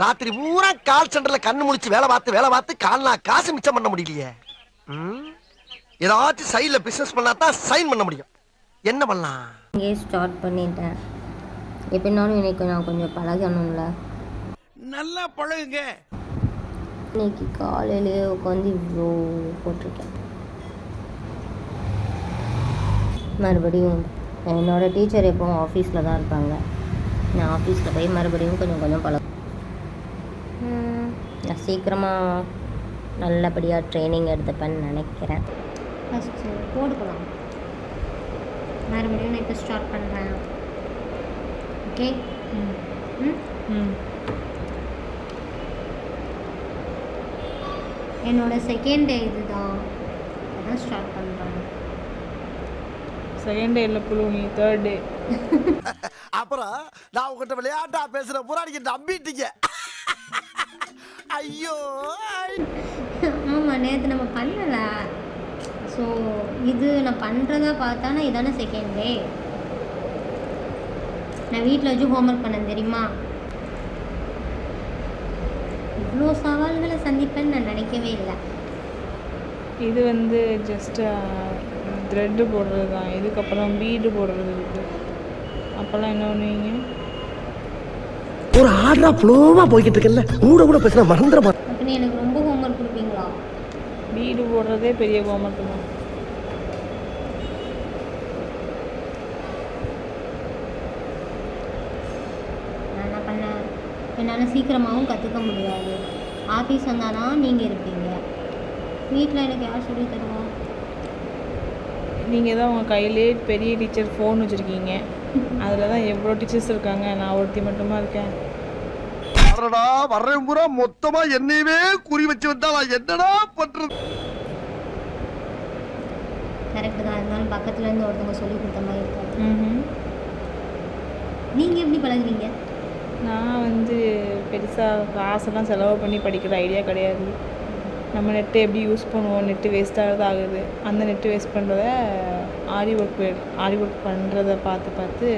ராத்திரி பூரா கால் சென்டர்ல கண்ணு முழிச்சு வேலை பார்த்து கால்னா காசு மிச்சம் பண்ண முடியலையே. ஏதாச்சும் சைட்ல பிசினஸ் பண்ணா தான் சைன் பண்ண முடியும். என்ன பண்ணலாம்? இங்கே ஸ்டார்ட் பண்ணிட்டேன். எப்படினாலும் இன்னைக்கு நான் கொஞ்சம் பழகணும்ல. நல்லா பழகுங்க. இன்னைக்கு காலையிலேயே உட்காந்து இவ்வளோ போட்டிருக்கேன். மறுபடியும் என்னோட டீச்சர் எப்போவும் ஆஃபீஸில் தான் இருப்பாங்க. நான் ஆஃபீஸில் போய் மறுபடியும் கொஞ்சம் நான் சீக்கிரமாக நல்லபடியாக ட்ரைனிங் எடுத்துப்பேன்னு நினைக்கிறேன். ஃபஸ்ட்டு போடுக்கலாம். மறுபடியும் நான் இப்போ ஸ்டார்ட் பண்ணுறேன். ஓகே. என்னோட செகண்ட் டே இதுதான். அதான் ஸ்டார்ட் பண்ணுறேன். செகண்ட் டே இல்லை புழு, நீ தேர்ட் டே. அப்புறம் நான் உங்ககிட்ட விளையாட்டா பேசுற பூரா நீங்க நம்பிட்டீங்க. ஐயோ ஆமாம், நேற்று நம்ம பண்ணல. ஸோ இது நான் பண்ணுறதா பார்த்தானா இதானே செகண்ட் டே. நான் வீட்டில் வச்சு ஹோம்ஒர்க் பண்ணேன் தெரியுமா. இவ்வளோ சவால்களை சந்திப்பேன்னு நான் நினைக்கவே இல்லை. இது வந்து ஜஸ்ட்டு த்ரெட்டு போடுறது தான். இதுக்கப்புறம் பீடு போடுறது இருக்குது. அப்போல்லாம் என்ன பண்ணுவீங்க? ஒரு ஆர்டரா ஃப்ளோவா போய்கிட்டு இருக்கல, கூட பேசினா மறந்துட. அப்படின்னு எனக்கு ரொம்ப ஹோம்ஒர்க் கொடுப்பீங்களா? பீடு போடுறதே பெரிய ஹோம்ஒர்க் தான். நான் என்ன பண்ணேன், என்னால் சீக்கிரமாகவும் கற்றுக்க முடியாது. ஆஃபீஸ் வந்தானா நீங்கள் இருப்பீங்க, வீட்டில் எனக்கு யார் சொல்லி தருவா? நீங்கள் தான் உங்கள் கையிலே பெரிய டீச்சர் ஃபோன் வச்சுருக்கீங்க. அதில் தான் எவ்வளோ டீச்சர்ஸ் இருக்காங்க, நான் ஒருத்தி மட்டுமா இருக்கேன். வர்றேன் பூரா மொத்தமா என்னையவே குறி வச்சு வந்தா நான் என்னடா பண்றது? கரெக்டு தான். இருந்தாலும் பக்கத்துல இருந்து ஒருத்தவங்க சொல்லி கொடுத்த மாதிரி இருக்காது. நீங்கள் எப்படி பழகுவீங்க? நான் வந்து பெருசாக காசெல்லாம் செலவு பண்ணி படிக்கிற ஐடியா கிடையாது. நம்ம நெட்டை எப்படி யூஸ் பண்ணுவோம், நெட்டு வேஸ்ட் ஆகுது. அந்த நெட்டு வேஸ்ட் பண்ணுறத ஆரி ஒர்க் பண்ணுறத பார்த்து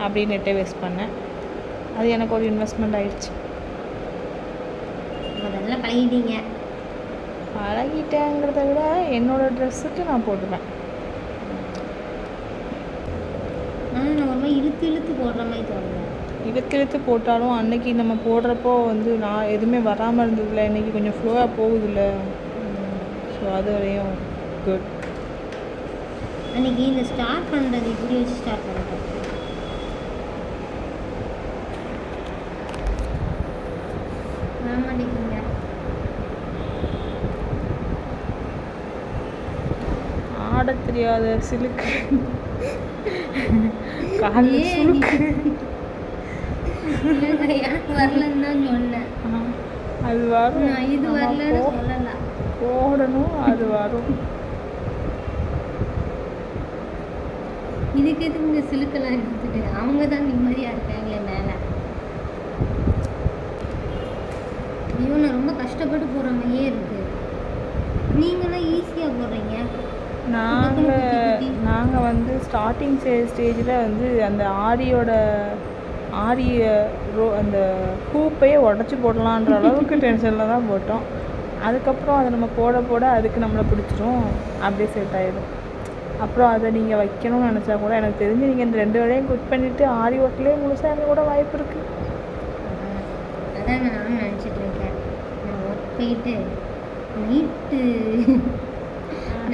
அப்படியே நெட்டை வேஸ்ட் பண்ணேன். அது எனக்கு ஒரு இன்வெஸ்ட்மெண்ட் ஆயிடுச்சு. அதெல்லாம் பழகிட்டீங்க. பழகிட்டேங்கிறத விட என்னோடய ட்ரெஸ்ஸுக்கு நான் போட்டுப்பேன். ஆனால் நான் ரொம்ப இழுத்து போடுற மாதிரி தோணுது. இழுத்து போட்டாலும் அன்னைக்கு நம்ம போடுறப்போ வந்து நான் எதுவுமே வராமல் இருந்ததில்ல. இன்றைக்கி கொஞ்சம் ஃப்ளோவாக போகுதில்ல. ஸோ அது வரையும் குட். அன்றைக்கி இந்த ஸ்டார்ட் பண்ணுறது இப்படி வச்சு ஸ்டார்ட் பண்ணுறேன். மாட்டேங்க. ஆட தெரியாத சிலுக்கு காலில் சுழுக்கு. எனக்கு வரலன்னு தான் சொன்னேன். அது வரும். இது வரலன்னு சொல்லலாம். போடணும், அது வரும். இதுக்கு எதுக்கு இந்த சிலுக்கெல்லாம் எடுத்துட்டு? அவங்க தான் நிம்மதியாக இருக்காங்களே மேலே. ஐயோ, நான் ரொம்ப கஷ்டப்பட்டு போகிற மாதிரியே இருக்குது. நீங்களாம் ஈஸியாக போடுறீங்க. நாங்கள் வந்து ஸ்டார்டிங் ஸ்டேஜில் வந்து அந்த அந்த ஹூப்பையே உடச்சி போடலான்ற அளவுக்கு டென்ஷனில் தான் போட்டோம். அதுக்கப்புறம் அதை நம்ம போட அதுக்கு நம்மளை பிடிச்சிரும், அப்படியே செட் ஆகிடும். அப்புறம் அதை நீங்கள் வைக்கணும்னு நினச்சா கூட எனக்கு தெரிஞ்சு நீங்கள் இந்த 2 வேலையும் குக் பண்ணிவிட்டு ஆரி ஒர்க்லேயே முழுசாக எனக்கு கூட வாய்ப்பு இருக்குது. அதான் நானும் நினச்சிட்டு இருக்கேன். நான் ஒர்க் போயிட்டு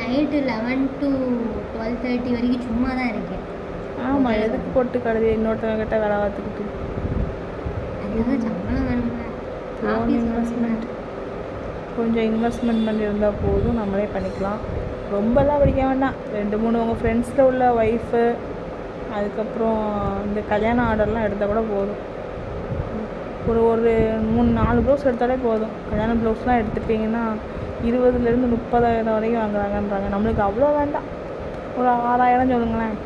நைட்டு 11 to 12:30 வரைக்கும் சும்மா தான் இருக்கேன். ஆமாம், எதுக்கு போட்டு கழுதி இன்னொருத்தவங்க கிட்ட வேலை பார்த்துக்கிட்டு? அதுதான் சம்பளம் வேணும்ல. கொஞ்சம் இன்வெஸ்ட்மெண்ட் பண்ணியிருந்தால் போதும், நம்மளே பண்ணிக்கலாம். ரொம்பலாம் படிக்க வேண்டாம். 2-3 உங்கள் ஃப்ரெண்ட்ஸில் உள்ள ஒய்ஃபு, அதுக்கப்புறம் இந்த கல்யாண ஆர்டர்லாம் எடுத்தால் கூட போதும். ஒரு 3-4 ப்ளவுஸ் எடுத்தாலே போதும். கல்யாண ப்ளவுஸ்லாம் எடுத்துட்டிங்கன்னா 20,000 to 30,000 வரைக்கும் வாங்குறாங்கன்றாங்க. நம்மளுக்கு அவ்வளோ வேண்டாம், ஒரு 6,000 சொல்லுங்களேன்.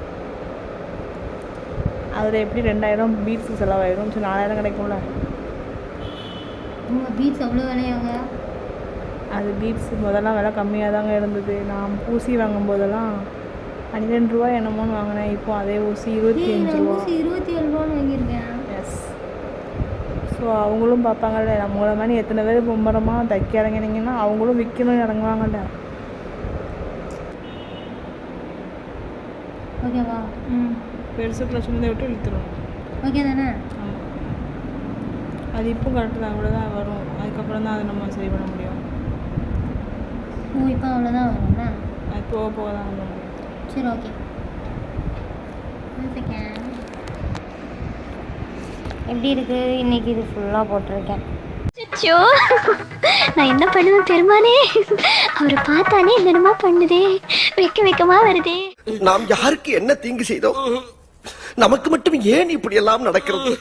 அதில் எப்படி 2,000 பீட்ஸுக்கு செலவாயிடும். சரி, 4,000 கிடைக்கும்ல. உங்கள் பீட்ஸ் எவ்வளோ விலையாங்க? அது பீட்ஸ் முதல்லாம் விலை கம்மியாக தாங்க இருந்தது. நான் ஊசி வாங்கும்போதெல்லாம் 12 ரூபா என்னமோன்னு வாங்கினேன். இப்போ அதே ஊசி 25 ரூபா. 27 ரூபான்னு வாங்கியிருக்கேன். எஸ். ஸோ ஸோ அவங்களும் பார்ப்பாங்கல்ல, நம்மள மாதிரி எத்தனை பேர் மும்மரமாக தைக்க இறங்கினீங்கன்னா அவங்களும் விற்கணும் இறங்குவாங்கல்ல. ஓகேவா? பெருசுக்குள்ள சுமந்தை விட்டு இழுத்துடும். ஓகே தானே? ஆமாம், அது இப்போ கரெக்டு தான், இவ்வளோ தான் வரும். அதுக்கப்புறம் தான் அதை நம்ம சரி பண்ண முடியும். ஓ, இப்போ அவ்வளோதான் வரும்ண்ணா? அது போக போக தான் பண்ண முடியும். சரி, ஓகே. எப்படி இருக்கு இன்னைக்கு? இது ஃபுல்லாக போட்டிருக்கேன். அச்சோ, நான் என்ன பண்ணுவேன் பெருமானே, அவரை பார்த்தானே என்னமா பண்ணுதே, வெக்கமா வருதே. நாம் யாருக்கு என்ன தீங்கு செய்தோம்? நமக்கு மட்டும் ஏன் இப்படி எல்லாம் நடக்கிறது?